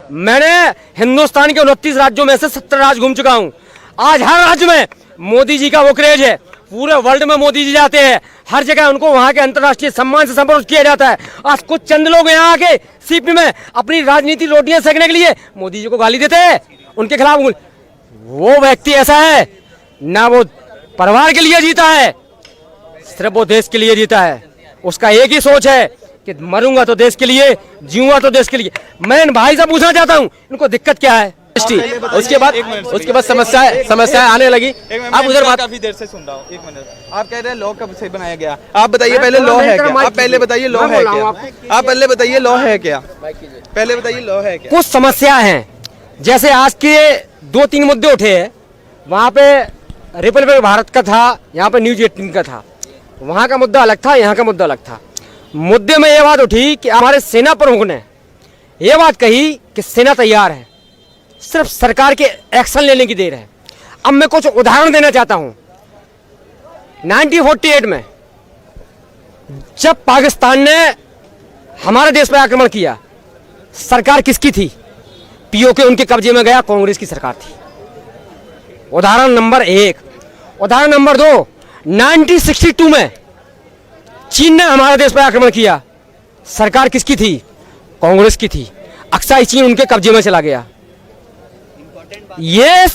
मैंने हिंदुस्तान के 29 राज्यों में से 70 राज्य घूम चुका हूँ। आज हर राज्य में मोदी जी का वो क्रेज है, पूरे वर्ल्ड में मोदी जी जाते हैं, हर जगह उनको वहाँ के अंतर्राष्ट्रीय सम्मान से संबोधित किया जाता है। आज कुछ चंद लोग यहाँ आके सीपी में अपनी राजनीति रोटियां सेकने के लिए मोदी जी को गाली देते हैं, उनके खिलाफ। वो व्यक्ति ऐसा है ना, वो परिवार के लिए जीता है, सिर्फ वो देश के लिए जीता है। उसका एक ही सोच है कि मरूंगा तो देश के लिए, जीऊंगा तो देश के लिए। मैं इन भाई से पूछना चाहता हूँ, इनको दिक्कत क्या है? उसके बाद समस्याएं आने लगी। आप उधर बात काफी देर से सुन रहा हूँ। एक मिनट, आप कह रहे हैं लॉ कब से बनाया गया? आप बताइए पहले लॉ है क्या? आप पहले बताइए लॉ है क्या? आप पहले बताइए लॉ है क्या? पहले बताइए लॉ है क्या? कुछ समस्या है, जैसे आज के 2-3 मुद्दे उठे हैं। वहाँ पे रिपब्लिक भारत का था, यहाँ पे न्यूज 18 का था। वहाँ का मुद्दा अलग था, यहाँ का मुद्दा अलग था। मुद्दे में ये बात उठी कि हमारे सेना प्रमुख ने ये बात कही कि सेना तैयार है, सिर्फ सरकार के एक्शन लेने की देर है। अब मैं कुछ उदाहरण देना चाहता हूं। 1948 में जब पाकिस्तान ने हमारे देश पर आक्रमण किया, सरकार किसकी थी? पीओके उनके कब्जे में गया, कांग्रेस की सरकार थी। उदाहरण नंबर 1। उदाहरण नंबर 2, 1962 में चीन ने हमारे देश पर आक्रमण किया, सरकार किसकी थी? कांग्रेस की थी। अक्साई चीन उनके कब्जे में चला गया। ये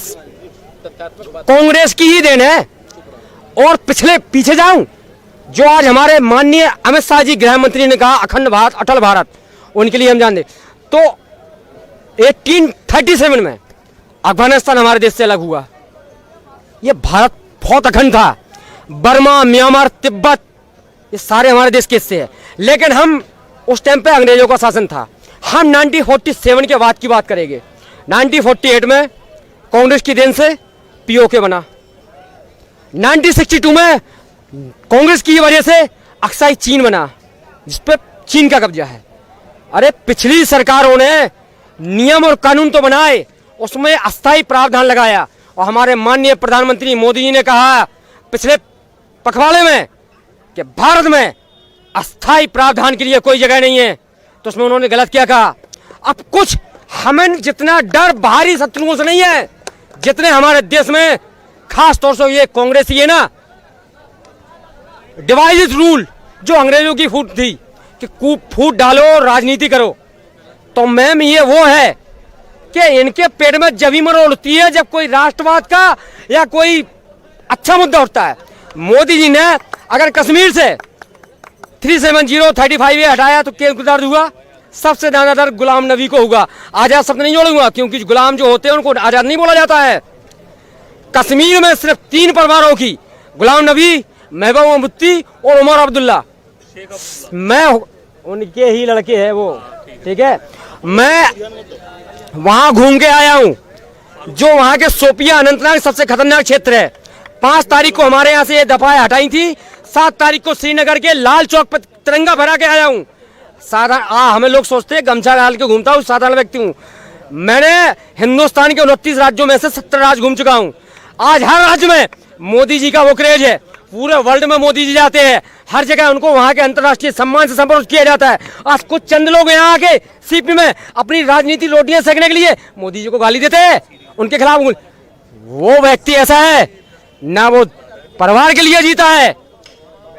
कांग्रेस की ही देन है। और पीछे जाऊं, जो आज हमारे माननीय अमित शाह जी गृह मंत्री ने कहा अखंड भारत, अटल भारत, उनके लिए हम जानते। तो 1837 में अफगानिस्तान हमारे देश से अलग हुआ। ये भारत बहुत अखंड था। बर्मा, म्यांमार, तिब्बत, ये सारे हमारे देश के हिस्से हैं। लेकिन हम उस टाइम पे अंग्रेजों का शासन था। हम 1947 के बाद की बात करेंगे। 1948 में कांग्रेस की देन से पीओके बना। 1962 में कांग्रेस की वजह से अक्साई चीन बना, जिसपे चीन का कब्जा है। अरे पिछली सरकारों ने नियम और कानून तो बनाए, उसमें अस्थायी प्रावधान लगाया। और हमारे माननीय प्रधानमंत्री मोदी जी ने कहा पिछले पखवाड़े में कि भारत में अस्थायी प्रावधान के लिए कोई जगह नहीं है। तो उसमें उन्होंने गलत क्या कहा? अब कुछ हमें जितना डर बाहरी शत्रुओं से नहीं है, जितने हमारे देश में खास तौर से ये कांग्रेस ये ना डिवाइडेड रूल, जो अंग्रेजों की फूट थी कि फूट डालो राजनीति करो। तो मैम ये वो है कि इनके पेट में जभी मरोड़ उठती है जब कोई राष्ट्रवाद का या कोई अच्छा मुद्दा उठता है। मोदी जी ने अगर कश्मीर से 370-35 हटाया तो क्या दर्द हुआ? सबसे ज्यादा दर्द गुलाम नबी को होगा। आजाद शब्द नहीं जोड़ूंगा, क्योंकि गुलाम जो होते हैं उनको आजाद नहीं बोला जाता है। कश्मीर में सिर्फ 3 परिवारों की, गुलाम नबी, महबूबा मुफ्ती और उमर अब्दुल्ला, मैं उनके ही लड़के हैं वो, ठीक है। मैं वहां घूम के आया हूं, जो वहां के शोपियां अनंतनाग सबसे खतरनाक क्षेत्र है। 5 तारीख को हमारे यहाँ से ये दफाएं हटाई थी। 7 तारीख को श्रीनगर के लाल चौक पर तिरंगा भरा के आया हूँ। हमें लोग सोचते हैं गमछा डाल के घूमता हूँ, साधारण व्यक्ति हूँ। मैंने हिंदुस्तान के 29 राज्यों में से 70 राज्य घूम चुका हूँ। आज हर राज्य में मोदी जी का वो क्रेज है, पूरे वर्ल्ड में मोदी जी जाते हैं, हर जगह उनको वहाँ के अंतर्राष्ट्रीय सम्मान से संबोधित किया जाता है। आज कुछ चंद लोग यहाँ आके सीपी में अपनी राजनीति रोटियां सेकने के लिए मोदी जी को गाली देते हैं, उनके खिलाफ। वो व्यक्ति ऐसा है ना, वो परिवार के लिए जीता है,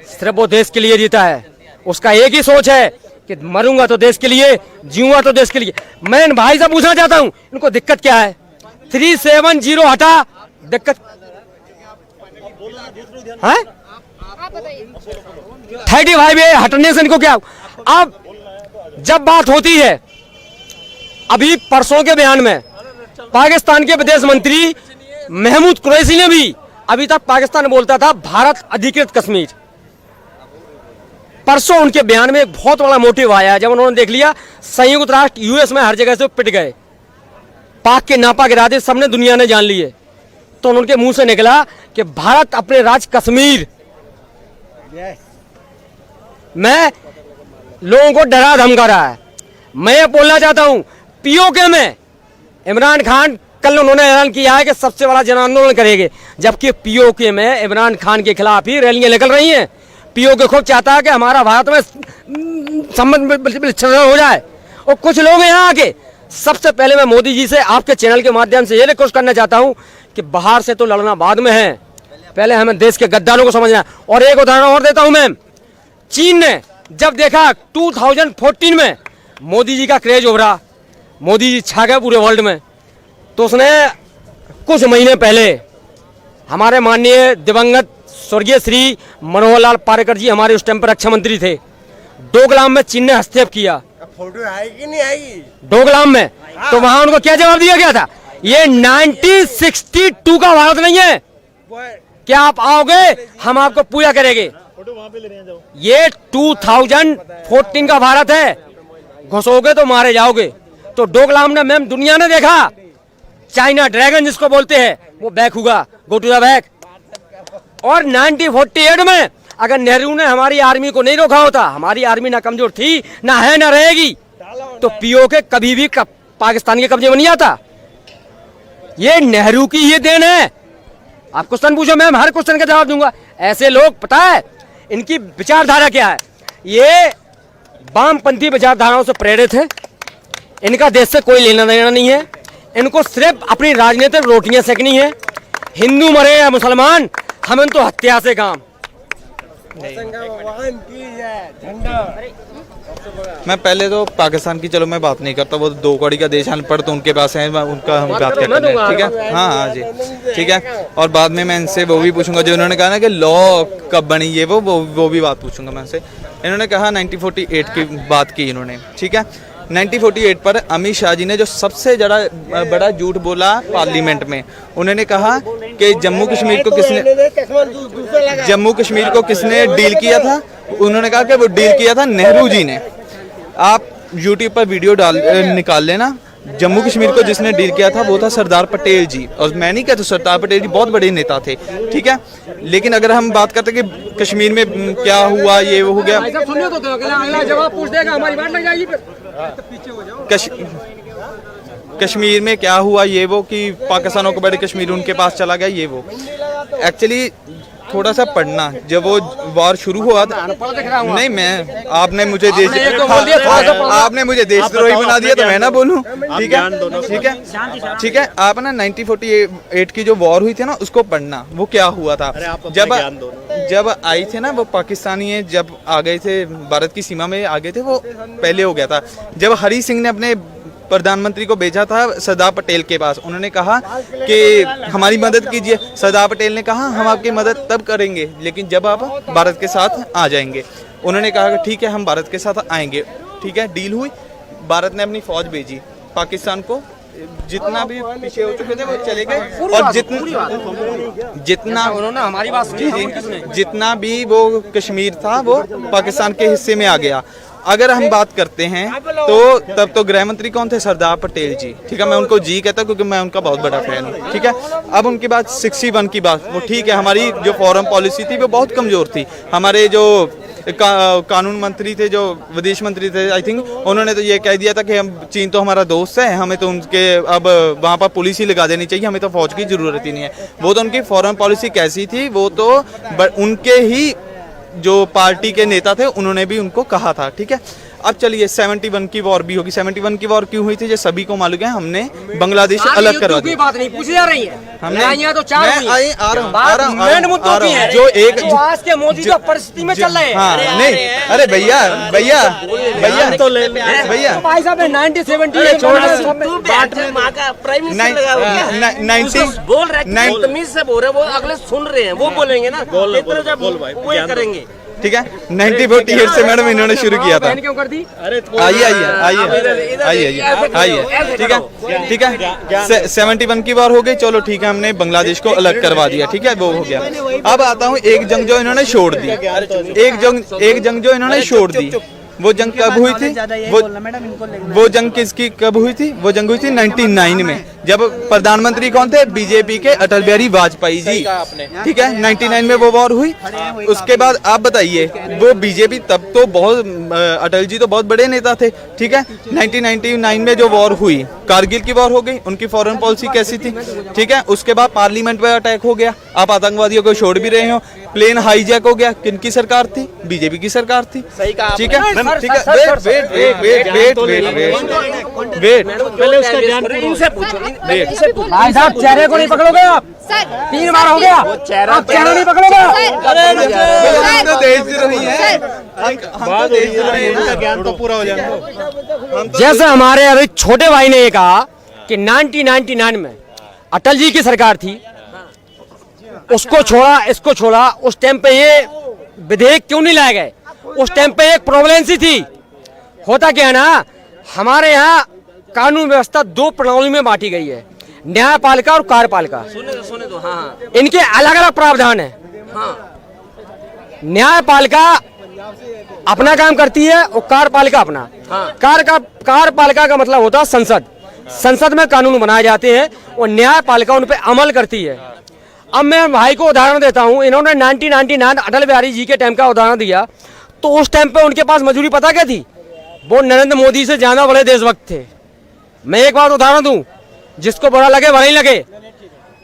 सिर्फ वो देश के लिए जीता है। उसका एक ही सोच है कि मरूंगा तो देश के लिए, जीऊंगा तो देश के लिए। मैं इन भाई से पूछना चाहता हूं, इनको दिक्कत क्या है? 370 हटा, दिक्कत है? 35 हटने से इनको क्या? अब जब बात होती है, अभी परसों के बयान में पाकिस्तान के विदेश मंत्री महमूद कुरैशी ने भी, अभी तक पाकिस्तान बोलता था भारत अधिकृत कश्मीर, परसों उनके बयान में एक बहुत बड़ा मोटिव आया जब उन्होंने देख लिया संयुक्त राष्ट्र यूएस में हर जगह से पिट गए, पाक के नापाक इरादे सबने दुनिया ने जान लिए। तो उनके मुंह से निकला कि भारत अपने राज्य कश्मीर में लोगों को डरा धमका रहा है। मैं ये बोलना चाहता हूं, पीओके में इमरान खान, कल उन्होंने ऐलान किया है कि सबसे बड़ा जन आंदोलन करेंगे, जबकि पीओके में इमरान खान के खिलाफ ही रैलियां निकल रही हैं। पीओके खूब चाहता है कि हमारा भारत में संबंध हो जाए, और कुछ लोग यहाँ आके सबसे पहले मैं मोदी जी से आपके चैनल के माध्यम से ये रिक्वेस्ट करना चाहता हूं कि बाहर से तो लड़ना बाद में है, पहले हमें देश के गद्दारों को समझना है। और एक उदाहरण और देता हूं मैं, चीन ने जब देखा 2014 में मोदी जी का क्रेज उभरा, मोदी जी छा गए पूरे वर्ल्ड में, तो उसने कुछ महीने पहले हमारे माननीय दिवंगत स्वर्गीय श्री मनोहर लाल पारेकर जी हमारे उस टाइम पर रक्षा मंत्री थे, डोकलाम में चीन ने हस्तक्षेप किया। फोटो आएगी नहीं आएगी डोकलाम में, तो वहां उनको क्या जवाब दिया गया था? ये 1962 का भारत नहीं है, क्या आप आओगे हम आपको पूजा करेंगे। ये 2014 का भारत है, घुसोगे तो मारे जाओगे। तो डोकलाम ने मैम दुनिया ने देखा, चाइना ड्रैगन जिसको बोलते हैं वो बैक हुआ, गो टू द बैक। और 1948 में अगर नेहरू ने हमारी आर्मी को नहीं रोका होता, हमारी आर्मी ना कमजोर थी, ना है, ना रहेगी, तो पीओके कभी भी पाकिस्तान के कब्जे में नहीं आता। ये नेहरू की ये देन है। आप क्वेश्चन पूछो, मैं हर क्वेश्चन का जवाब दूंगा। ऐसे लोग, पता है इनकी विचारधारा क्या है? ये वामपंथी विचारधाराओं से प्रेरित है, इनका देश से कोई लेना देना नहीं है, इनको सिर्फ अपनी राजनीतिक रोटियां सेकनी है। हिंदू मरे या मुसलमान, हमें तो हत्या से काम। मैं पहले तो पाकिस्तान की, चलो मैं बात नहीं करता, वो दो कौड़ी का देश अनपढ़ तो उनके पास है, उनका हम बात करते हैं, ठीक है। हाँ हाँ जी, ठीक है। और बाद में मैं इनसे वो भी पूछूंगा जो उन्होंने कहा ना कि लॉ कब बनी, ये वो भी बात पूछूंगा मैं इनसे। इन्होंने कहा 1948 की बात की इन्होंने, ठीक है। 1948 पर अमित शाह जी ने जो सबसे बड़ा झूठ बोला पार्लियामेंट में, उन्होंने कहा कि जम्मू कश्मीर को किसने डील किया था? उन्होंने कहा कि वो डील किया था नेहरू जी ने। आप यूट्यूब पर वीडियो निकाल लेना, जम्मू कश्मीर को जिसने डील किया था वो था सरदार पटेल जी। और मैं नहीं कहता, सरदार पटेल जी बहुत बड़े नेता थे, ठीक है। लेकिन अगर हम बात करते कि कश्मीर में क्या हुआ, ये वो हो गया, जवाब पूछ देगा, हमारी बात लग जाएगी। कश्मीर में क्या हुआ, ये वो कि पाकिस्तानों को बड़े कश्मीर उनके पास चला गया, ये वो। एक्चुअली थोड़ा सा पढ़ना, जब वो वार शुरू हुआ था, नहीं मैं, आपने मुझे देशद्रोही बना दिया तो मैं ना बोलूं, ठीक है, ठीक है, ठीक है। आप ना 1948 की जो वॉर हुई थी ना, उसको पढ़ना, वो क्या हुआ था। जब आई थे ना वो पाकिस्तानी, जब आ गए थे भारत की सीमा में आ गए थे, वो पहले हो गया था जब हरी सिंह ने अपने प्रधानमंत्री को भेजा था सरदार पटेल के पास। उन्होंने कहा कि हमारी मदद कीजिए। सरदार पटेल ने कहा हम आपकी मदद तब करेंगे लेकिन जब आप भारत के साथ आ जाएंगे। उन्होंने कहा कि ठीक है हम भारत के साथ आएंगे, ठीक है। डील हुई, भारत ने अपनी फौज भेजी पाकिस्तान को, जितना भी पीछे हो चुके थे वो चले गए। और जितना उन्होंने हमारी बात सुनी, जितना भी वो कश्मीर था वो पाकिस्तान के हिस्से में आ गया। अगर हम बात करते हैं तो तब तो गृह मंत्री कौन थे? सरदार पटेल जी, ठीक है। मैं उनको जी कहता हूँ क्योंकि मैं उनका बहुत बड़ा फैन हूँ, ठीक है। अब उनकी बात 61 की बात, वो ठीक है, हमारी जो फॉरेन पॉलिसी थी वो बहुत कमजोर थी। हमारे जो कानून मंत्री थे, जो विदेश मंत्री थे, आई थिंक उन्होंने तो ये कह दिया था कि हम, चीन तो हमारा दोस्त है, हमें तो उनके अब वहाँ पर पुलिस ही लगा देनी चाहिए, हमें तो फौज की जरूरत ही नहीं है। वो तो उनकी फॉरेन पॉलिसी कैसी थी, वो तो उनके ही जो पार्टी के नेता थे उन्होंने भी उनको कहा था, ठीक है। अब चलिए 71 की वॉर भी होगी। 71 की वॉर क्यों हुई थी, ये सभी को मालूम है। हमने बांग्लादेश अलग करवा दिया। बात नहीं पूछी जा रही है, हमने तो चार जो एक आज के मौजूदा परिस्थिति में चल रहे हैं। हाँ, नहीं, अरे भैया तो भैया भाई साहब 1970 बोल रहे से बोल रहे, वो अगले सुन रहे हैं, वो बोलेंगे ना, वो करेंगे, ठीक है। 1948 से मैडम इन्होंने शुरू किया था। क्यों कर दी? आइए, ठीक है। 71 की बार हो गई, चलो ठीक है, हमने बांग्लादेश को अलग करवा दिया, ठीक है, वो हो गया। अब आता हूँ एक जंग जो इन्होंने छोड़ दी, एक जंग जो इन्होंने छोड़ दी, वो जंग कब हुई थी? वो जंग किसकी कब हुई थी? वो जंग हुई थी 99 में। जब प्रधानमंत्री कौन थे? बीजेपी के अटल बिहारी वाजपेयी जी, ठीक है। 99 में वो वॉर हुई। उसके बाद आप बताइए, वो बीजेपी तब तो बहुत, अटल जी तो बहुत बड़े नेता थे, ठीक है। 1999 में जो वॉर हुई, कारगिल की वॉर हो गई, उनकी फॉरेन पॉलिसी कैसी थी, ठीक है। उसके बाद पार्लियामेंट पे अटैक हो गया, आप आतंकवादियों को छोड़ भी रहे हो, प्लेन हाईजैक हो गया, किनकी सरकार थी? बीजेपी की सरकार थी, सही कहा ठीक है, ठीक है। वेट, पहले उसका ज्ञान इनसे पूछो। भाई साहब चेहरे को नहीं पकड़ोगे आप, 3 बार हो गया, आप चेहरा नहीं पकड़ोगे। हम तो देशद्रोही हैं, हम तो देशद्रोही हैं, ज्ञान तो पूरा हो जाएगा। जैसे हमारे अभी छोटे भाई ने ये कहा कि 1999 में अटल जी की सरकार थी, उसको छोड़ा, इसको छोड़ा, उस टाइम पे ये विधेयक क्यों नहीं लाए गए? उस टाइम पे एक प्रॉब्लम सी थी। होता क्या है ना, हमारे यहाँ कानून व्यवस्था 2 प्रणाली में बांटी गई है, न्यायपालिका और कार्यपालिका। सुने दो। हाँ इनके अलग अलग प्रावधान है। न्यायपालिका अपना काम करती है और कार्यपालिका अपना। कार्यपालिका का मतलब होता है संसद। संसद में कानून बनाए जाते हैं और न्यायपालिका उन पे अमल करती है। अब मैं भाई को उदाहरण देता हूं, इन्होंने 1999 अटल बिहारी जी के टाइम का उदाहरण दिया, तो उस टाइम पे उनके पास मजबूरी पता क्या थी? वो नरेंद्र मोदी से ज्यादा बड़े देशभक्त थे। मैं एक बात उदाहरण दूं, जिसको बुरा लगे बुरा ही लगे,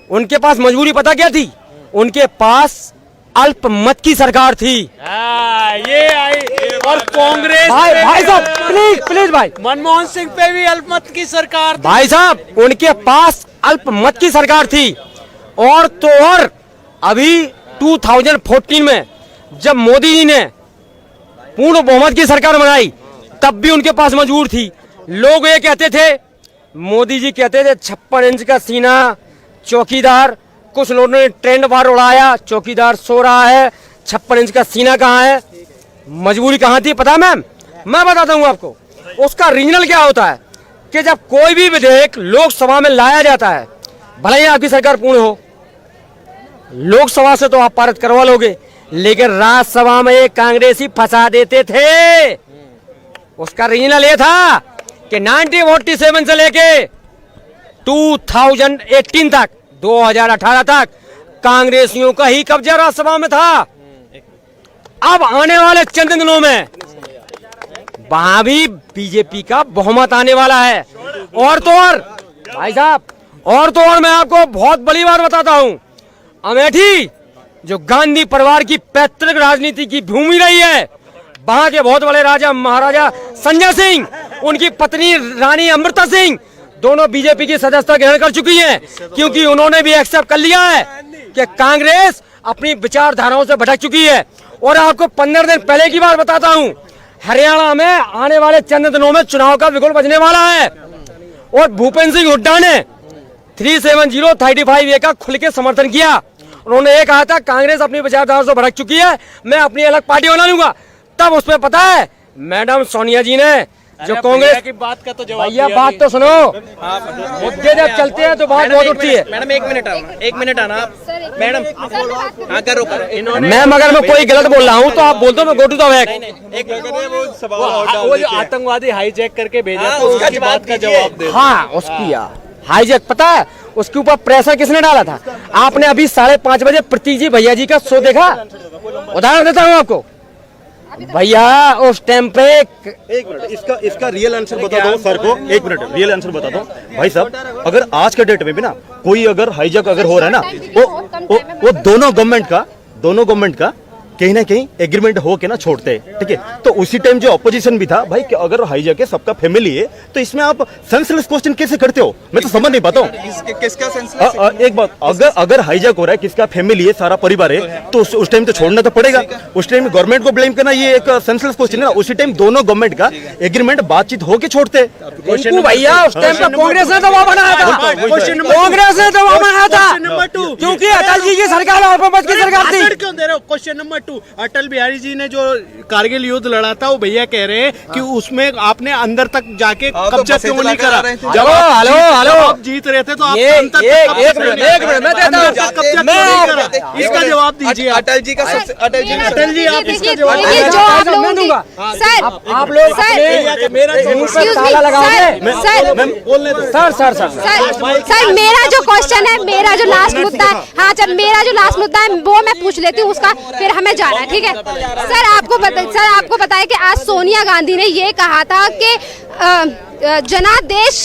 उनके पास मजबूरी पता क्या थी? उनके पास अल्पमत की सरकार थी। ये आई और कांग्रेस भाई साहब प्लीज भाई, मनमोहन सिंह पे भी अल्पमत की सरकार थी। भाई साहब उनके पास अल्पमत की सरकार थी। और तो और अभी 2014 में जब मोदी जी ने पूर्ण बहुमत की सरकार बनाई, तब भी उनके पास मजबूर थी। लोग ये कहते थे, मोदी जी कहते थे 56 इंच का सीना चौकीदार, कुछ लोगों ने ट्रेंड बाहर उड़ाया, चौकीदार सो रहा है, 56 इंच का सीना कहाँ है? मजबूरी कहाँ थी पता है मैम? मैं बताता हूँ आपको। उसका रीजनल क्या होता है कि जब कोई भी विधेयक लोकसभा में लाया जाता है, भले ही आपकी सरकार पूर्ण हो, लोकसभा से तो आप पारित करवा लोगे, लेकिन राज्यसभा में ये कांग्रेसी फंसा देते थे। उसका रीजनल ये था कि 1947 से लेके 2018 तक, 2018 तक कांग्रेसियों का ही कब्जा राज्यसभा में था। अब आने वाले चंद दिनों में वहां भी बीजेपी का बहुमत आने वाला है। और तो और भाई साहब, और तो और मैं आपको बहुत बड़ी बात बताता हूं, अमेठी जो गांधी परिवार की पैतृक राजनीति की भूमि रही है, वहां के बहुत बड़े राजा महाराजा संजय सिंह, उनकी पत्नी रानी अमृता सिंह, दोनों बीजेपी की सदस्यता ग्रहण कर चुकी हैं, क्योंकि उन्होंने भी एक्सेप्ट कर लिया है कि कांग्रेस अपनी विचारधाराओं से भटक चुकी है। और आपको 15 दिन पहले की बात बताता हूं, हरियाणा में आने वाले चंद दिनों में चुनाव का बिगुल बजने वाला है और भूपेंद्र सिंह हुड्डा ने 370-35A का खुल के समर्थन किया। उन्होंने ये कहा था कांग्रेस अपनी विचारधारा से भटक चुकी है, मैं अपनी अलग पार्टी बना लूंगा। तब उसमें पता है मैडम सोनिया जी ने जो कांग्रेस की बात का तो जवाब दिया। बात तो सुनो, मुद्दे जब चलते हैं तो बात बहुत उठती है। मैडम एक मिनट आना मैडम। हाँ करो मैम, अगर मैं कोई गलत बोल रहा हूँ तो आप बोल दो, मैं गो टू द फैक्ट। वो जो आतंकवादी हाईजैक करके भेजा था, उसकी बात का जवाब दे। हाँ, उसकी हाईजैक पता है उसके ऊपर प्रेशर किसने डाला था? आपने अभी 5:30 बजे प्रतीक जी भैया जी का शो देखा? उदाहरण देता हूँ आपको भैया, उस टाइम पे एक मिनट इसका रियल आंसर बता दो सर को। एक मिनट रियल आंसर बता दो भाई साहब। अगर आज के डेट में भी ना कोई अगर हाईजैक अगर हो रहा है ना, वो दोनों गवर्नमेंट का कहीं ना कहीं एग्रीमेंट हो के ना छोड़ते हैं, ठीक है। तो उसी टाइम जो अपोजिशन भी था भाई कि अगर हाईजैक है सबका फैमिली है, तो इसमें आप सेंसलेस क्वेश्चन कैसे करते हो? मैं तो समझ नहीं पाता हूँ। किसका सेंसलेस? एक बात, अगर हाईजैक हो रहा है, किसका फैमिली है, सारा परिवार है, तो उस टाइम तो छोड़ना तो पड़ेगा। उस टाइम गवर्नमेंट को ब्लेम करना ये एक सेंसलेस क्वेश्चन है ना। उसी टाइम दोनों गवर्नमेंट का एग्रीमेंट बातचीत होके छोड़ते। भैया उस टाइम पे कांग्रेस ने दबाव बनाया था, कांग्रेस ने दबाव बनाया था, क्योंकि अटल जी की सरकार और की सरकार थी। क्यों दे रहे हो? Question number two Atal Bihari ji ने जो कारगिल युद्ध लड़ा था, वो भैया कह रहे हैं कि उसमें आपने अंदर तक जाके कब्जा क्यों नहीं करा? जब आप जीत रहे थे तो आप अंदर तक एक मिनट मैं देता हूँ। कब्जा क्यों नहीं करा? इसका जवाब दीजिए आप। अटल जी का सबसे अटल जी ने अटल जी आप इसका जवाब देखिए, जो आप लोगों की सर आप लोग सर मेरा ताला लगाओगे? सर मेरा जो क्वेश्चन है, मेरा जो लास्ट मुद्दा है, हाँ चल मेरा जो लास्ट मुद्दा है वो मैं पूछ लेती हूँ, उसका फिर हमें जाना है, ठीक है? सर आपको पता है कि आज सोनिया गांधी ने ये कहा था कि जनादेश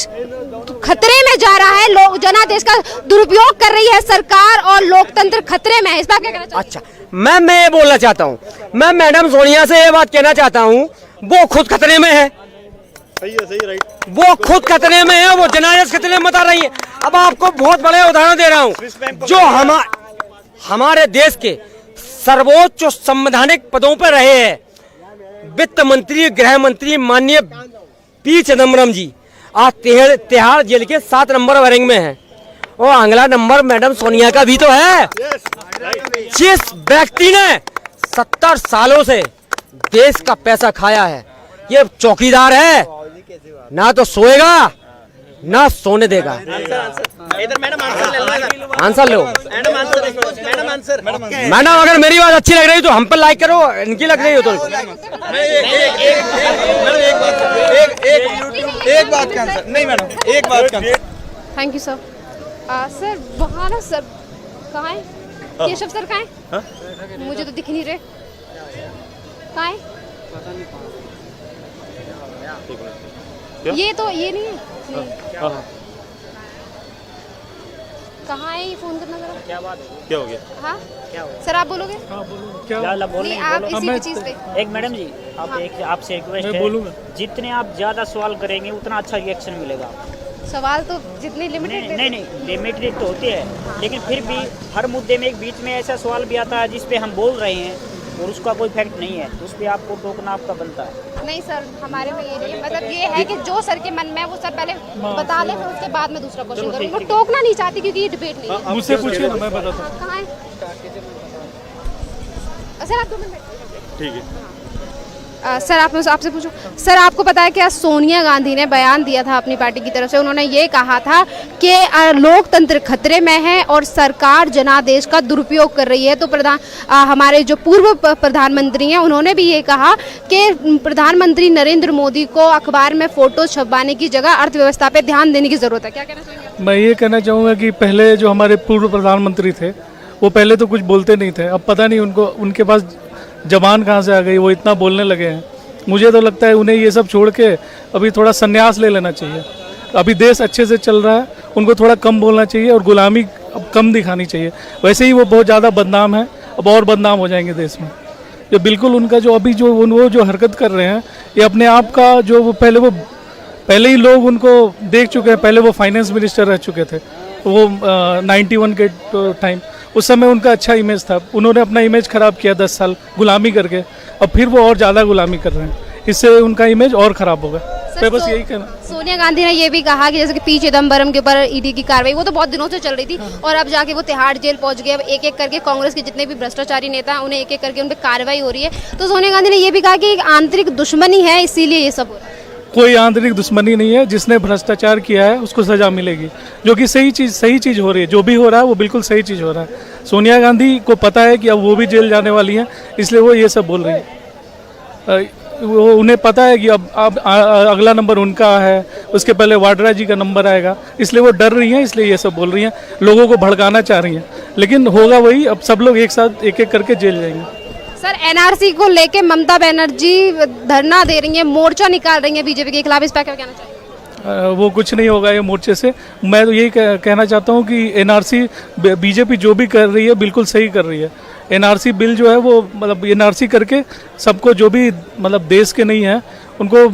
खतरे में जा रहा है, लोग जनादेश का दुरुपयोग कर रही है सरकार और लोकतंत्र खतरे में है। इस बात क्या कहना चाहिए? अच्छा, मैं ये बोलना चाहता हूँ, मैं मैडम सोनिया से ये बात कहना चाहता हूँ, वो खुद खतरे में है। सही राइट। वो खुद खतरे में है, वो जनादेश खतरे में बता रही है। अब आपको बहुत बड़े उदाहरण दे रहा हूँ, जो हमारे देश के सर्वोच्च संवैधानिक पदों पर रहे हैं, वित्त मंत्री, गृह मंत्री माननीय पी चिदम्बरम जी आज तिहाड़ जेल के 7 नंबर वारंट में है, और अगला नंबर मैडम सोनिया का भी तो है। जिस व्यक्ति ने 70 सालों से देश का पैसा खाया है, ये चौकीदार है, ना तो सोएगा ना सोने देगा। इधर मैडम आंसर ले लो। आंसर लो मैडम आंसर। मैडम, अगर मेरी बात अच्छी लग रही तो हम पर लाइक करो, इनकी लग रही हो तो एक बात का आंसर नहीं मैडम, एक बात का answer. Thank you sir. Sir वहाँ ना सर कहाँ है केशव सर, कहाँ है? मुझे तो दिख नहीं रहे, कहाँ है? ये तो ये नहीं है, कहाँ है? ये फोन करना जरा। क्या हो गया? हाँ सर आप बोलोगे? नहीं आप इसी चीज पे। एक मैडम जी, आप एक आपसे रिक्वेस्ट है, जितने आप ज्यादा सवाल करेंगे उतना अच्छा रिएक्शन मिलेगा। सवाल तो जितने लिमिटेड नहीं लिमिटेड तो होती है, लेकिन फिर भी हर मुद्दे में एक बीच में ऐसा सवाल भी आता है जिस पे हम बोल रहे हैं और उसका कोई फैक्ट नहीं है, तो उस पर आपको टोकना आपका बनता है। नहीं सर, हमारे में ये नहीं है, मतलब ये है कि जो सर के मन में वो सर पहले बता ले, फिर उसके बाद में दूसरा क्वेश्चन करूँगी। मैं टोकना नहीं चाहती क्योंकि ये डिबेट नहीं है। मुझसे पूछिए ना, मैं बताता हूँ। कहाँ है सर? आप 2 मिनट। ठीक है। सर आपसे पूछो सर, आपको पता है कि आज सोनिया गांधी ने बयान दिया था अपनी पार्टी की तरफ से, उन्होंने ये कहा था कि लोकतंत्र खतरे में है और सरकार जनादेश का दुरुपयोग कर रही है। तो हमारे जो पूर्व प्रधानमंत्री हैं उन्होंने भी ये कहा कि प्रधानमंत्री नरेंद्र मोदी को अखबार में फोटो छपवाने की जगह अर्थव्यवस्था पे ध्यान देने की जरूरत है। क्या कहना चाहेंगे? मैं ये कहना चाहूँगा कि पहले जो हमारे पूर्व प्रधानमंत्री थे वो पहले तो कुछ बोलते नहीं थे, अब पता नहीं उनके पास जबान कहाँ से आ गई, वो इतना बोलने लगे हैं। मुझे तो लगता है उन्हें ये सब छोड़ के अभी थोड़ा संन्यास ले लेना चाहिए। अभी देश अच्छे से चल रहा है, उनको थोड़ा कम बोलना चाहिए और गुलामी अब कम दिखानी चाहिए। वैसे ही वो बहुत ज़्यादा बदनाम है, अब और बदनाम हो जाएंगे देश में। जो बिल्कुल उनका जो अभी जो वो जो हरकत कर रहे हैं, ये अपने आप का जो वो पहले ही लोग उनको देख चुके हैं। पहले वो फाइनेंस मिनिस्टर रह चुके थे, वो 91 के टाइम, उस समय उनका अच्छा इमेज था। उन्होंने अपना इमेज खराब किया 10 साल गुलामी करके, अब फिर वो और ज़्यादा गुलामी कर रहे हैं, इससे उनका इमेज और ख़राब होगा। तो बस यही कहना। सोनिया गांधी ने ये भी कहा कि जैसे कि पी चिदम्बरम के ऊपर ईडी की कार्रवाई, वो तो बहुत दिनों से चल रही थी और अब जाके वो तिहाड़ जेल पहुंच गए। अब एक एक करके कांग्रेस के जितने भी भ्रष्टाचारी नेता हैं उन्हें एक एक करके उन पर कार्रवाई हो रही है। तो सोनिया गांधी ने ये भी कहा कि एक आंतरिक दुश्मनी है, इसीलिए ये सब हो रहा है। कोई आंतरिक दुश्मनी नहीं है, जिसने भ्रष्टाचार किया है उसको सजा मिलेगी, जो कि सही चीज़ हो रही है। जो भी हो रहा है वो बिल्कुल सही चीज़ हो रहा है। सोनिया गांधी को पता है कि अब वो भी जेल जाने वाली हैं, इसलिए वो ये सब बोल रही है। वो उन्हें पता है कि अब अगला नंबर उनका है, उसके पहले वाड्रा जी का नंबर आएगा, इसलिए वो डर रही हैं, इसलिए ये सब बोल रही हैं, लोगों को भड़काना चाह रही हैं। लेकिन होगा वही, अब सब लोग एक साथ एक एक करके जेल जाएंगे। सर एनआरसी को लेके ममता बनर्जी धरना दे रही है, मोर्चा निकाल रही है बीजेपी के खिलाफ, इस पर क्या कहना चाहिए? वो कुछ नहीं होगा ये मोर्चे से। मैं तो यही कहना चाहता हूँ कि एनआरसी बीजेपी जो भी कर रही है बिल्कुल सही कर रही है। एनआरसी बिल जो है वो मतलब एनआरसी करके सबको जो भी मतलब देश के नहीं है उनको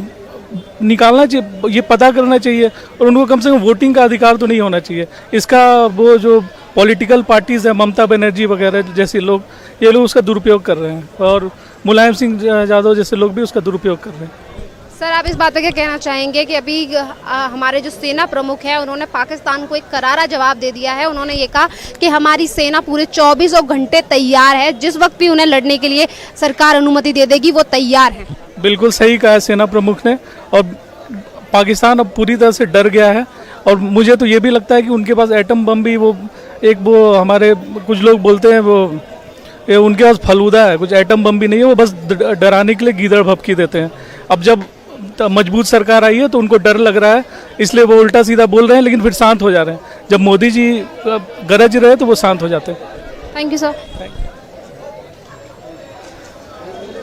निकालना चाहिए, ये पता करना चाहिए और उनको कम से कम वोटिंग का अधिकार तो नहीं होना चाहिए। इसका वो जो पॉलिटिकल पार्टीज़ है, ममता बनर्जी वगैरह जैसे लोग, ये लोग उसका दुरुपयोग कर रहे हैं और मुलायम सिंह यादव जैसे लोग भी उसका दुरुपयोग कर रहे हैं। सर आप इस बात पे क्या कहना चाहेंगे कि अभी हमारे जो सेना प्रमुख है उन्होंने पाकिस्तान को एक करारा जवाब दे दिया है। उन्होंने ये कहा कि हमारी सेना पूरे 24 घंटे तैयार है, जिस वक्त भी उन्हें लड़ने के लिए सरकार अनुमति दे देगी वो तैयार है। बिल्कुल सही कहा है सेना प्रमुख ने, और पाकिस्तान अब पूरी तरह से डर गया है। और मुझे तो ये भी लगता है कि उनके पास एटम बम भी वो हमारे कुछ लोग बोलते हैं उनके पास फलूदा है, कुछ एटम बम भी नहीं है, वो बस डराने के लिए गीदड़ भभकी देते हैं। अब जब मजबूत सरकार आई है तो उनको डर लग रहा है, इसलिए वो उल्टा सीधा बोल रहे हैं, लेकिन फिर शांत हो जा रहे हैं। जब मोदी जी गरज रहे तो वो शांत हो जाते हैं। Thank you sir.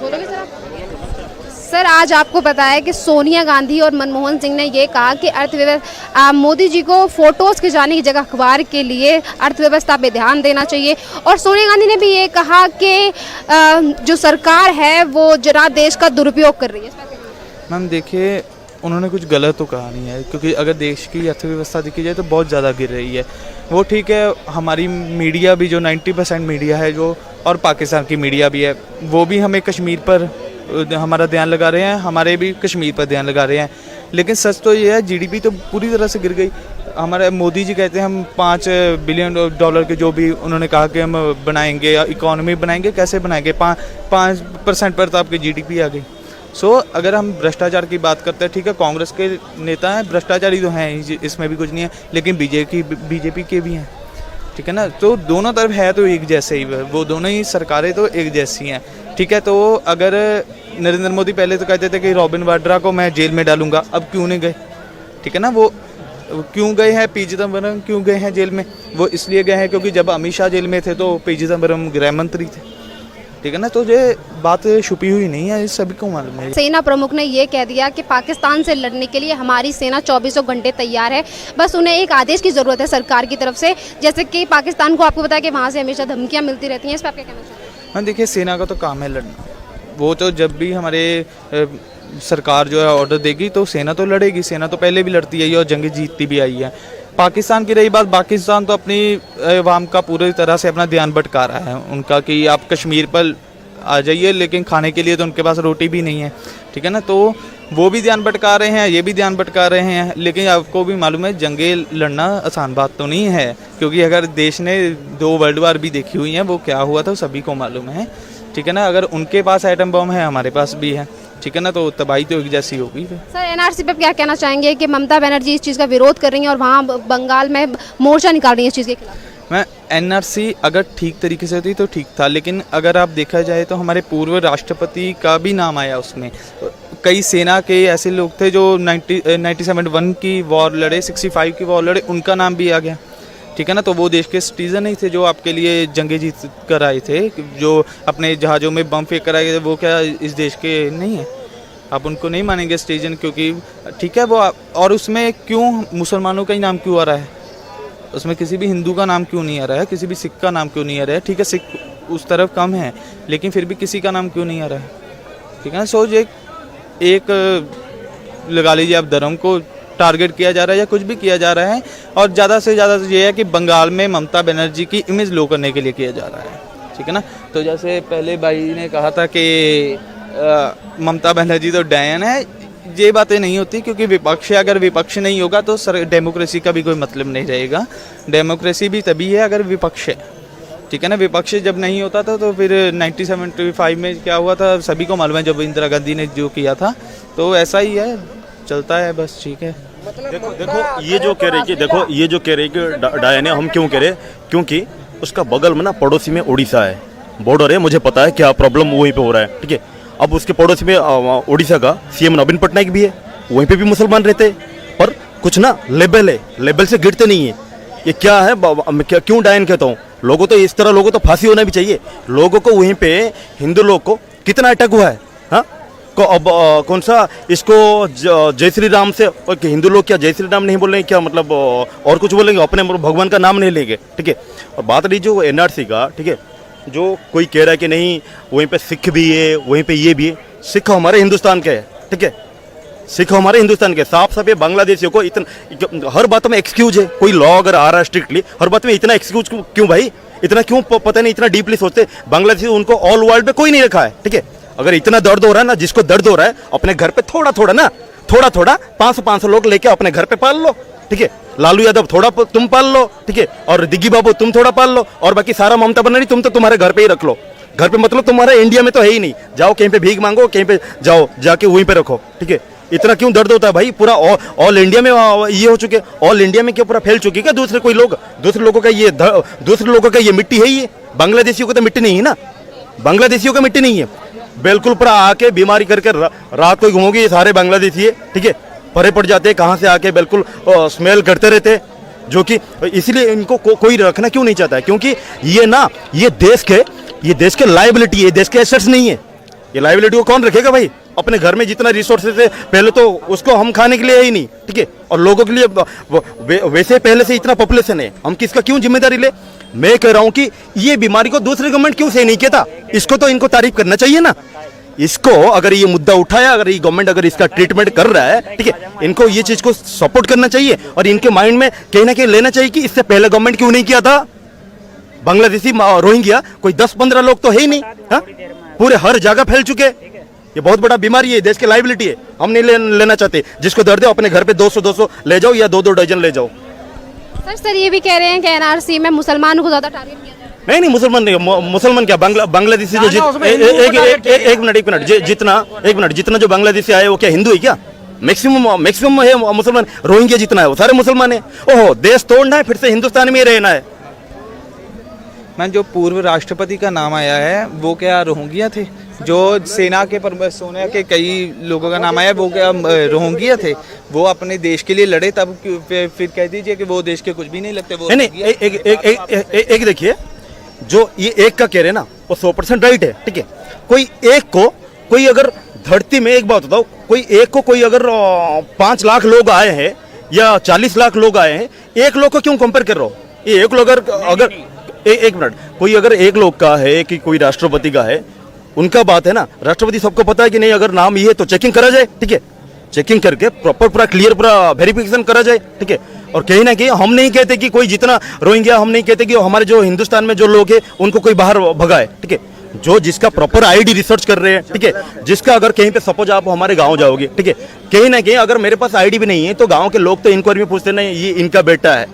बोलोगे सर आप? सर आज आपको पता है कि सोनिया गांधी और मनमोहन सिंह ने ये कहा कि अर्थव्यवस्था मोदी जी को फोटोज खिंचाने की जगह अखबार के लिए अर्थव्यवस्था पे ध्यान देना चाहिए। और सोनिया गांधी ने भी ये कहा कि जो सरकार है वो जनादेश का दुरुपयोग कर रही है। मैम देखिए, उन्होंने कुछ गलत तो कहा नहीं है, क्योंकि अगर देश की अर्थव्यवस्था देखी जाए तो बहुत ज़्यादा गिर रही है। वो ठीक है, हमारी मीडिया भी जो 90% मीडिया है जो, और पाकिस्तान की मीडिया भी है, वो भी हमें कश्मीर पर हमारा ध्यान लगा रहे हैं, हमारे भी कश्मीर पर ध्यान लगा रहे हैं। लेकिन सच तो ये है, जीडीपी तो पूरी तरह से गिर गई। हमारे मोदी जी कहते हैं हम $5 बिलियन के जो भी उन्होंने कहा कि हम बनाएंगे या इकॉनमी बनाएंगे, कैसे बनाएंगे? 5% पर तो आपकी जीडीपी आ गई। अगर हम भ्रष्टाचार की बात करते हैं, ठीक है, कांग्रेस के नेता हैं, भ्रष्टाचारी तो हैं, इसमें भी कुछ नहीं है, लेकिन बीजेपी के भी हैं, ठीक है ना। तो दोनों तरफ है तो एक जैसे ही, वो दोनों ही सरकारें तो एक जैसी हैं, ठीक है। तो अगर नरेंद्र मोदी पहले तो कहते थे कि रॉबिन वाड्रा को मैं जेल में डालूंगा, अब क्यों नहीं गए, ठीक है ना। वो क्यों गए हैं? पी चिदम्बरम क्यों गए हैं जेल में? वो इसलिए गए हैं क्योंकि जब अमित शाह जेल में थे तो पी चिदम्बरम गृह मंत्री थे, ठीक है ना। तो ये बात छुपी हुई नहीं है, सभी को मालूम है। सेना प्रमुख ने ये कह दिया कि पाकिस्तान से लड़ने के लिए हमारी सेना 24 घंटे तैयार है, बस उन्हें एक आदेश की जरूरत है सरकार की तरफ से। जैसे कि पाकिस्तान को आपको पता है कि वहाँ से हमेशा धमकियाँ मिलती रहती हैं, इस पर आप क्या कहना चाहते हैं? हाँ देखिए, सेना का तो काम है लड़ना। वो तो जब भी हमारे सरकार जो है ऑर्डर देगी तो सेना तो लड़ेगी। सेना तो पहले भी लड़ती है और जंग जीतती भी आई है। पाकिस्तान की रही बात, पाकिस्तान तो अपनी अवाम का पूरी तरह से अपना ध्यान भटका रहा है उनका, कि आप कश्मीर पर आ जाइए, लेकिन खाने के लिए तो उनके पास रोटी भी नहीं है, ठीक है ना। तो वो भी ध्यान भटका रहे हैं, ये भी ध्यान भटका रहे हैं। लेकिन आपको भी मालूम है, जंगे लड़ना आसान बात तो नहीं है, क्योंकि अगर देश ने 2 वर्ल्ड वार भी देखी हुई हैं, वो क्या हुआ था सभी को मालूम है, ठीक है ना। अगर उनके पास एटम बम है, हमारे पास भी है, ठीक है ना, तो तबाही तो एक जैसी होगी। सर एनआरसी पे क्या कहना चाहेंगे कि ममता बनर्जी इस चीज़ का विरोध कर रही हैं और वहाँ बंगाल में मोर्चा निकाल रही हैं इस चीज़ के खिलाफ? मैं एनआरसी अगर ठीक तरीके से होती तो ठीक था, लेकिन अगर आप देखा जाए तो हमारे पूर्व राष्ट्रपति का भी नाम आया उसमें। कई सेना के ऐसे लोग थे जो 97 की वॉर लड़े, 65 की वॉर लड़े, उनका नाम भी आ गया, ठीक है ना। तो वो देश के सिटीजन नहीं थे जो आपके लिए जंगे जीत कर आए थे, जो अपने जहाज़ों में बम फेंक कर आए थे, वो क्या इस देश के नहीं है? आप उनको नहीं मानेंगे सिटीजन, क्योंकि ठीक है वो। और उसमें क्यों मुसलमानों का ही नाम क्यों आ रहा है? उसमें किसी भी हिंदू का नाम क्यों नहीं आ रहा है? किसी भी सिख का नाम क्यों नहीं आ रहा है? ठीक है, सिख उस तरफ कम है, लेकिन फिर भी किसी का नाम क्यों नहीं आ रहा है, ठीक है ना। सोच एक लगा लीजिए आप, धर्म को टारगेट किया जा रहा है या कुछ भी किया जा रहा है, और ज़्यादा से ज़्यादा ये है कि बंगाल में ममता बनर्जी की इमेज लो करने के लिए किया जा रहा है, ठीक है ना। तो जैसे पहले भाई ने कहा था कि ममता बनर्जी तो डायन है, ये बातें नहीं होती, क्योंकि विपक्ष है, अगर विपक्ष नहीं होगा तो डेमोक्रेसी का भी कोई मतलब नहीं रहेगा। डेमोक्रेसी भी तभी है अगर विपक्ष है, ठीक है ना। विपक्ष जब नहीं होता था तो फिर 1975 में क्या हुआ था सभी को मालूम है, जब इंदिरा गांधी ने जो किया था। तो ऐसा ही है, चलता है बस, ठीक है। देखो ये जो कह रहे कि डायन है, हम क्यों कह रहे? क्योंकि उसका बगल में ना पड़ोसी में उड़ीसा है, बॉर्डर है, मुझे पता है क्या प्रॉब्लम वहीं पे हो रहा है, ठीक है। अब उसके पड़ोसी में उड़ीसा का सीएम नवीन पटनायक भी है, वहीं पे भी मुसलमान रहते हैं, पर कुछ ना लेबल है, लेबल से गिरते नहीं है। ये क्या है, क्यों डायन कहता हूँ? लोगों तो इस तरह, लोगों तो फांसी होना भी चाहिए। लोगों को वहीं पे हिंदू लोग को कितना अटैक हुआ है, हाँ को अब कौन सा इसको जय श्री राम से, हिंदू लोग क्या जय श्री राम नहीं बोल रहे हैं क्या? मतलब और कुछ बोलेंगे, अपने भगवान का नाम नहीं लेंगे, ठीक है। और बात रही जो एनआरसी का, ठीक है, जो कोई कह रहा है कि नहीं वहीं पे सिख भी है, वहीं पे ये भी है। सिख हमारे हिंदुस्तान के है, ठीक है, सिख हमारे हिंदुस्तान के। साफ साफ ये बांग्लादेशियों को इतना हर बात में एक्सक्यूज है। कोई लॉ अगर आ रहा है स्ट्रिक्टली, हर बात में इतना एक्सक्यूज क्यों भाई? इतना क्यों? पता नहीं, इतना डीपली सोचते। बांग्लादेशी उनको ऑल वर्ल्ड में कोई नहीं रखा है, ठीक है। अगर इतना दर्द हो रहा है ना, जिसको दर्द हो रहा है अपने घर पे थोड़ा थोड़ा ना, थोड़ा थोड़ा 500 लोग लेके अपने घर पे पाल लो, ठीक है। लालू यादव थोड़ा तुम पाल लो, ठीक है, और दिग्गी बाबू तुम थोड़ा पाल लो, और बाकी सारा ममता बनर्जी तुम तो तुम्हारे घर पे ही रख लो। घर पे मतलब तुम्हारा इंडिया में तो है ही नहीं, जाओ कहीं पे भीख मांगो, कहीं पे जाओ जाके वहीं पे रखो, ठीक है। इतना क्यों दर्द होता है भाई? पूरा ऑल इंडिया में ये हो चुके, ऑल इंडिया में क्या पूरा फैल चुकी है क्या? दूसरे लोगों का ये मिट्टी है, ये बांग्लादेशियों को तो मिट्टी नहीं है ना, बांग्लादेशियों का मिट्टी नहीं है। बिल्कुल पूरा आके बीमारी करके रात को घूमोगे ये सारे बांग्लादेशी है, ठीक है, परे पड़ जाते हैं कहाँ से आके, बिल्कुल स्मेल करते रहते हैं, जो कि इसलिए इनको कोई रखना क्यों नहीं चाहता है, क्योंकि ये देश के लायबिलिटी है, देश के एसेट्स नहीं है। ये लायबिलिटी को कौन रखेगा भाई? अपने घर में जितना रिसोर्सेज है पहले तो उसको हम खाने के लिए है ही नहीं, ठीक है, और लोगों के लिए वैसे पहले से इतना पॉपुलेशन है, हम किसका क्यों जिम्मेदारी ले? मैं कह रहा हूं कि ये बीमारी को दूसरे गवर्नमेंट क्यों सही नहीं किया? इसको तो इनको तारीफ करना चाहिए ना। इसको अगर ये मुद्दा उठाया, अगर ये गवर्नमेंट अगर इसका ट्रीटमेंट कर रहा है, ठीक है, इनको ये चीज को सपोर्ट करना चाहिए और इनके माइंड में कहीं ना कहीं लेना चाहिए कि इससे पहले गवर्नमेंट क्यों नहीं किया था। बांग्लादेशी रोहिंग्या कोई 10-15 लोग तो है ही नहीं, हा? पूरे हर जगह फैल चुके। ये बहुत बड़ा बीमारी है, देश की लायबिलिटी है, हम नहीं लेना चाहते। जिसको दर्द है अपने घर पे 200 ले जाओ या 2 डजन ले जाओ। सर ये भी कह रहे हैं कि एनआरसी में मुसलमानों को ज्यादा टारगेट किया जा रहा है। नहीं, मुसलमान क्या, बांग्लादेशी जो एक मिनट जितना जो बांग्लादेशी आए वो क्या हिंदू है क्या? मैक्सिमम है मुसलमान। रोहिंग्या जितना है वो सारे मुसलमान है। ओहो, देश तोड़ना है, फिर से हिंदुस्तान में रहना है। मैं जो पूर्व राष्ट्रपति का नाम आया है वो क्या रोहिंग्या थे? जो सोनिया के कई लोगों का नाम आया वो क्या रोहिंग्या थे? वो अपने देश के लिए लड़े, तब फिर कह दीजिए कि वो देश के कुछ भी नहीं लगते। वो नहीं, एक देखिए, जो ये एक का कह रहे ना वो 100% राइट है, ठीक है। कोई अगर धरती में, एक बात बताओ, कोई अगर 5 लाख लोग आए हैं या 40 लाख लोग आए हैं, एक लोग को क्यों कंपेयर कर रहे हो? ये एक लोग अगर एक मिनट, कोई अगर एक लोग का है कि कोई राष्ट्रपति का है, उनका बात है ना। राष्ट्रपति सबको पता है कि नहीं, अगर नाम ये है तो चेकिंग करा जाए, ठीक है, चेकिंग करके प्रॉपर पूरा क्लियर पूरा वेरिफिकेशन करा जाए, ठीक है। और कहीं ना कहीं हम नहीं कहते कि कोई जितना रोहिंग्या, हम नहीं कहते कि हमारे जो हिंदुस्तान में जो लोग हैं उनको कोई बाहर भगाए, ठीक है। जो जिसका प्रॉपर आईडी रिसर्च कर रहे हैं, ठीक है, जिसका अगर कहीं पे सपोज आप हमारे गांव जाओगे, ठीक है, कहीं ना कहीं अगर मेरे पास आईडी भी नहीं है तो गांव के लोग तो इंक्वायरी में पूछते नहीं ये इनका बेटा है,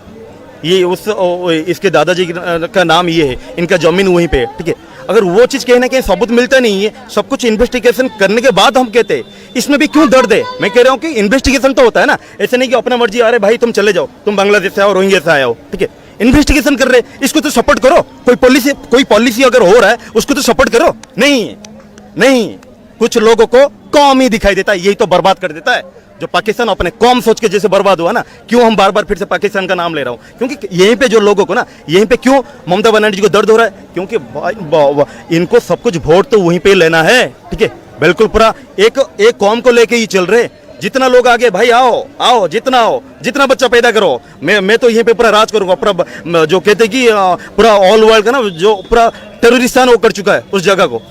ये इसके दादाजी का नाम ये है, इनका जमीन वहीं पे है, ठीक है। अगर वो चीज कहीं ना कहीं सबूत मिलता नहीं है, सब कुछ इन्वेस्टिगेशन करने के बाद हम कहते हैं, इसमें भी क्यों दर्द है? मैं कह रहा हूँ कि इन्वेस्टिगेशन तो होता है ना, ऐसे नहीं कि अपना मर्जी, अरे भाई तुम चले जाओ, तुम बांग्लादेश से आओ, रोहिंग्या से आए हो, ठीक है, इन्वेस्टिगेशन कर रहे, इसको तो सपोर्ट करो। कोई पॉलिसी अगर हो रहा है उसको तो सपोर्ट करो। नहीं, कुछ लोगों को कौम ही दिखाई देता है, यही तो बर्बाद कर देता है। जो पाकिस्तान अपने कौम सोच के जैसे बर्बाद हुआ ना, क्यों हम बार बार फिर से पाकिस्तान का नाम ले रहा हूं? क्योंकि यहीं पे जो लोगों को ना, यहीं पे क्यों ममता बनर्जी को दर्द हो रहा है? क्योंकि इनको सब कुछ वोट तो वहीं पे लेना है, ठीक है, बिल्कुल पूरा एक कौम को लेके ही चल रहे। जितना लोग आगे भाई आओ, जितना बच्चा पैदा करो, मैं तो यहीं पे पूरा राज करूंगा। पूरा जो कहते कि पूरा ऑल वर्ल्ड का ना, जो पूरा टेररिस्तान वो कर चुका है उस जगह को,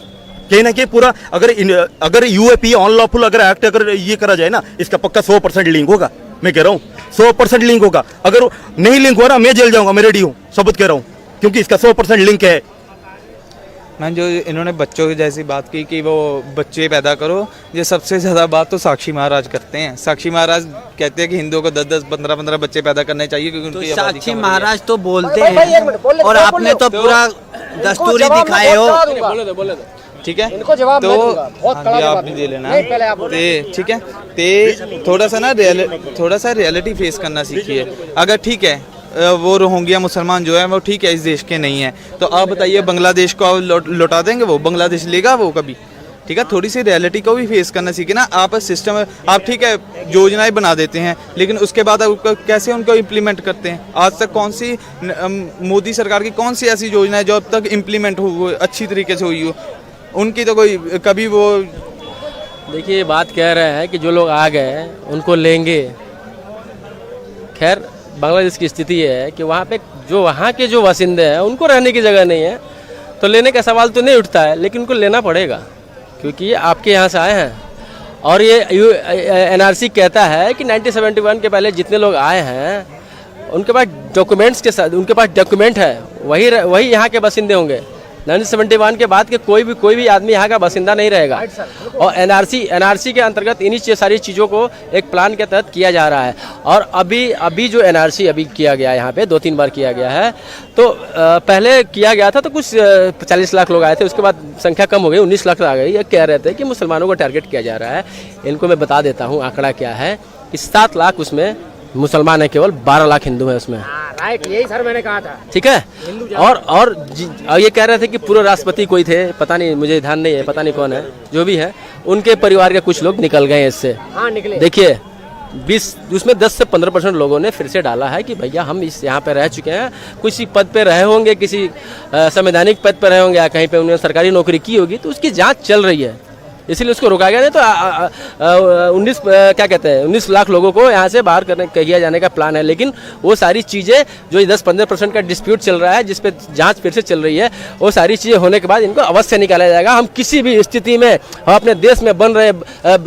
कहीं ना कहीं पूरा अगर यूएपी अनलॉफुल अगर एक्ट अगर ये करा जाए ना, इसका पक्का 100% लिंक होगा। मैं कह रहा हूँ 100% लिंक होगा। अगर नहीं लिंक हो रहा मैं जेल जाऊंगा, मैं रेडी हूँ, सबूत कह रहा हूँ, क्योंकि इसका 100% लिंक है। मैं जो इन्होंने बच्चों की जैसी बात की कि वो बच्चे पैदा करो, ये सबसे ज़्यादा बात तो साक्षी महाराज करते हैं। साक्षी महाराज कहते हैं कि हिंदुओं को 10-10, 15-15 बच्चे पैदा करने चाहिए, क्योंकि उनकी साक्षी महाराज तो बोलते हैं, और आपने तो पूरा दस्तूरी दिखाए हो। ठीक है, तो आप भी दे लेना, ठीक है। ते थोड़ा सा रियलिटी फेस करना सीखिए। अगर ठीक है वो रोहिंग्या मुसलमान जो है वो ठीक है इस देश के नहीं है, तो आप बताइए बांग्लादेश को लौटा देंगे? वो बांग्लादेश लेगा वो कभी? ठीक है, थोड़ी सी रियलिटी को भी फेस करना सीखे ना। आप सिस्टम, आप ठीक है योजनाएं बना देते हैं, लेकिन उसके बाद आप कैसे उनको इम्प्लीमेंट करते हैं? आज तक कौन सी मोदी सरकार की कौन सी ऐसी योजना है जो अब तक इम्प्लीमेंट हो अच्छी तरीके से हुई हो? उनकी तो कोई कभी वो, देखिए ये बात कह रहे हैं कि जो लोग आ गए उनको लेंगे। खैर बांग्लादेश की स्थिति है कि वहाँ पे जो वहाँ के जो बासिंदे हैं उनको रहने की जगह नहीं है, तो लेने का सवाल तो नहीं उठता है, लेकिन उनको लेना पड़ेगा, क्योंकि ये आपके यहाँ से आए हैं। और ये एनआरसी कहता है कि 1971 के पहले जितने लोग आए हैं उनके पास डॉक्यूमेंट्स के साथ, उनके पास डॉक्यूमेंट है, वही यहाँ के बासिंदे होंगे। 1971 के बाद के कोई भी आदमी यहाँ का बासिंदा नहीं रहेगा। और एनआरसी के अंतर्गत इन्हीं सारी चीज़ों को एक प्लान के तहत किया जा रहा है। और अभी जो एनआरसी अभी किया गया यहाँ पे 2-3 बार किया गया है, तो पहले किया गया था तो कुछ 40 लाख लोग आए थे, उसके बाद संख्या कम हो गई, 19 लाख आ गई। ये कह रहे थे कि मुसलमानों को टारगेट किया जा रहा है। इनको मैं बता देता हूँ आंकड़ा क्या है कि 7 लाख उसमें मुसलमान है, केवल 12 लाख हिंदू है उसमें। राइट, यही सर मैंने कहा था। ठीक है। और ये कह रहे थे कि पूर्व राष्ट्रपति कोई थे, पता नहीं, मुझे ध्यान नहीं है, पता नहीं कौन है, जो भी है, उनके परिवार के कुछ लोग निकल गए इससे। हाँ, निकले। देखिए 20 उसमें 10 से 15% लोगों ने फिर से डाला है कि भैया हम इस यहाँ पे रह चुके हैं, किसी पद पे रहे होंगे, किसी संवैधानिक पद पे रहे होंगे या कहीं पे उन्होंने सरकारी नौकरी की होगी, तो उसकी जांच चल रही है, इसीलिए उसको रोका गया। नहीं तो 19 लाख लोगों को यहाँ से बाहर किया जाने का प्लान है। लेकिन वो सारी चीज़ें जो 10-15% का डिस्प्यूट चल रहा है, जिस पे जांच फिर से चल रही है, वो सारी चीज़ें होने के बाद इनको अवश्य निकाला जाएगा। हम किसी भी स्थिति में हम अपने देश में बन रहे,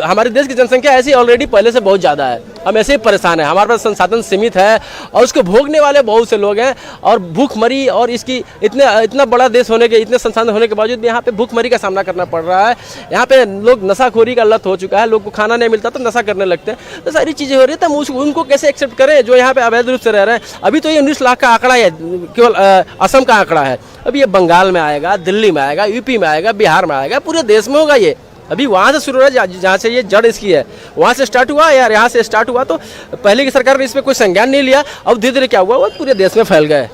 हमारे देश की जनसंख्या ऐसी ऑलरेडी पहले से बहुत ज़्यादा है, हम ऐसे ही परेशान है, हमारे पास संसाधन सीमित है और उसको भोगने वाले बहुत से लोग हैं। और भूखमरी और इसकी इतना बड़ा देश होने के, इतने संसाधन होने के बावजूद भी यहाँ पे भूखमरी का सामना करना पड़ रहा है। यहाँ पे लोग नशाखोरी का लत हो चुका है, लोग को खाना नहीं मिलता तो नशा करने लगते हैं, तो सारी चीज़ें हो रही है। तो उनको कैसे एक्सेप्ट करें जो यहाँ पे अवैध रूप से रह रहे हैं। अभी तो ये 19 लाख का आंकड़ा है, केवल असम का आंकड़ा है। अभी ये बंगाल में आएगा, दिल्ली में आएगा, यूपी में आएगा, बिहार में आएगा, पूरे देश में होगा ये। अभी वहाँ से शुरू है, जहाँ से ये जड़ इसकी है, वहाँ से स्टार्ट हुआ यार, यहाँ से स्टार्ट हुआ। तो पहले की सरकार ने इस पर कोई संज्ञान नहीं लिया, अब धीरे धीरे क्या हुआ, वो पूरे देश में फैल गए,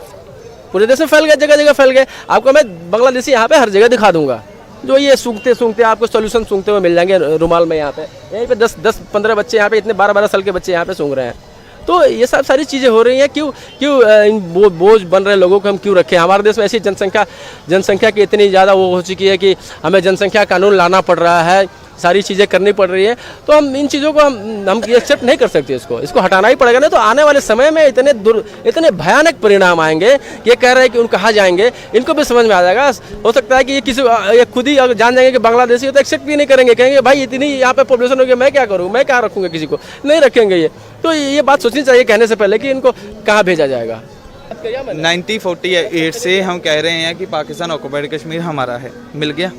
पूरे देश में फैल गए, जगह जगह फैल गए। आपको मैं बांग्लादेशी यहाँ पे हर जगह दिखा दूंगा, जो ये सूंघते आपको सोल्यूशन सूंघते हुए मिल जाएंगे रुमाल में। यहाँ पे यहीं पे 10-15 बच्चे यहाँ पे, इतने 12-12 साल के बच्चे यहाँ पे सूंघ रहे हैं। तो ये सब सारी चीज़ें हो रही हैं। क्यों इन बोझ बन रहे लोगों को हम क्यों रखें। हमारे देश में ऐसी जनसंख्या की इतनी ज़्यादा वो हो चुकी है कि हमें जनसंख्या कानून लाना पड़ रहा है, सारी चीज़ें करनी पड़ रही है। तो हम इन चीज़ों को हम एक्सेप्ट नहीं कर सकते, इसको हटाना ही पड़ेगा। नहीं तो आने वाले समय में इतने भयानक परिणाम आएंगे। ये कह रहे हैं कि उन कहाँ जाएंगे, इनको भी समझ में आ जाएगा। हो सकता है कि ये खुद ही अगर जान जाएंगे कि बांग्लादेशी हो तो एक्सेप्ट भी नहीं करेंगे, कहेंगे भाई इतनी यहाँ पे पॉपुलेशन होगी, मैं क्या करूँ, मैं कहाँ रखूँगा, किसी को नहीं रखेंगे। ये तो ये बात सोचनी चाहिए कहने से पहले कि इनको कहाँ भेजा जाएगा। 1948 से हम कह रहे हैं कि पाकिस्तान ऑक्युपाइड कश्मीर हमारा है, मिल गया।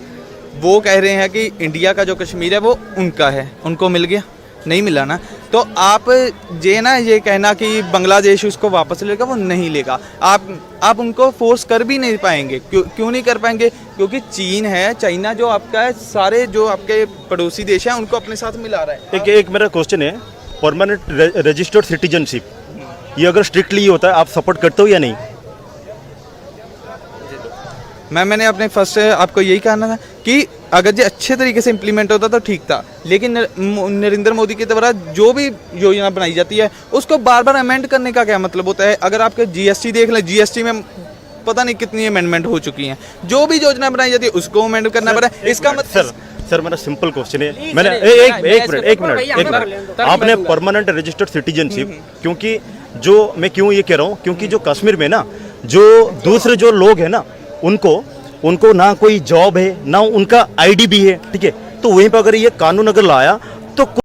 वो कह रहे हैं कि इंडिया का जो कश्मीर है वो उनका है, उनको मिल गया, नहीं मिला ना। तो आप ये कहना कि बांग्लादेश उसको वापस लेगा, वो नहीं लेगा। आप उनको फोर्स कर भी नहीं पाएंगे। क्यों नहीं कर पाएंगे? क्योंकि चीन है, चाइना जो आपका है, सारे जो आपके पड़ोसी देश हैं उनको अपने साथ मिला रहा है। एक मेरा क्वेश्चन है, परमानेंट रजिस्टर्ड सिटीजनशिप, ये अगर स्ट्रिक्टली होता है, आप सपोर्ट करते हो या नहीं? मैंने अपने फर्स्ट आपको यही कहना था कि अगर ये अच्छे तरीके से इम्प्लीमेंट होता तो ठीक था। लेकिन नरेंद्र मोदी के द्वारा जो भी योजना बनाई जाती है उसको बार बार अमेंड करने का क्या मतलब होता है? अगर आपके जीएसटी देख लें, जीएसटी में पता नहीं कितनी अमेंडमेंट हो चुकी हैं। जो भी योजना बनाई जाती है उसको अमेंड करना पड़ा है। इसका मतलब सर मेरा सिंपल क्वेश्चन है, मैंने एक मिनट आपने परमानेंट रजिस्टर्ड सिटीजनशिप, क्योंकि जो मैं क्यों ये कह रहा हूँ, क्योंकि जो कश्मीर में ना जो दूसरे जो लोग हैं ना, उनको ना कोई जॉब है, ना उनका आईडी भी है, ठीक है। तो वहीं पर अगर ये कानून अगर लाया तो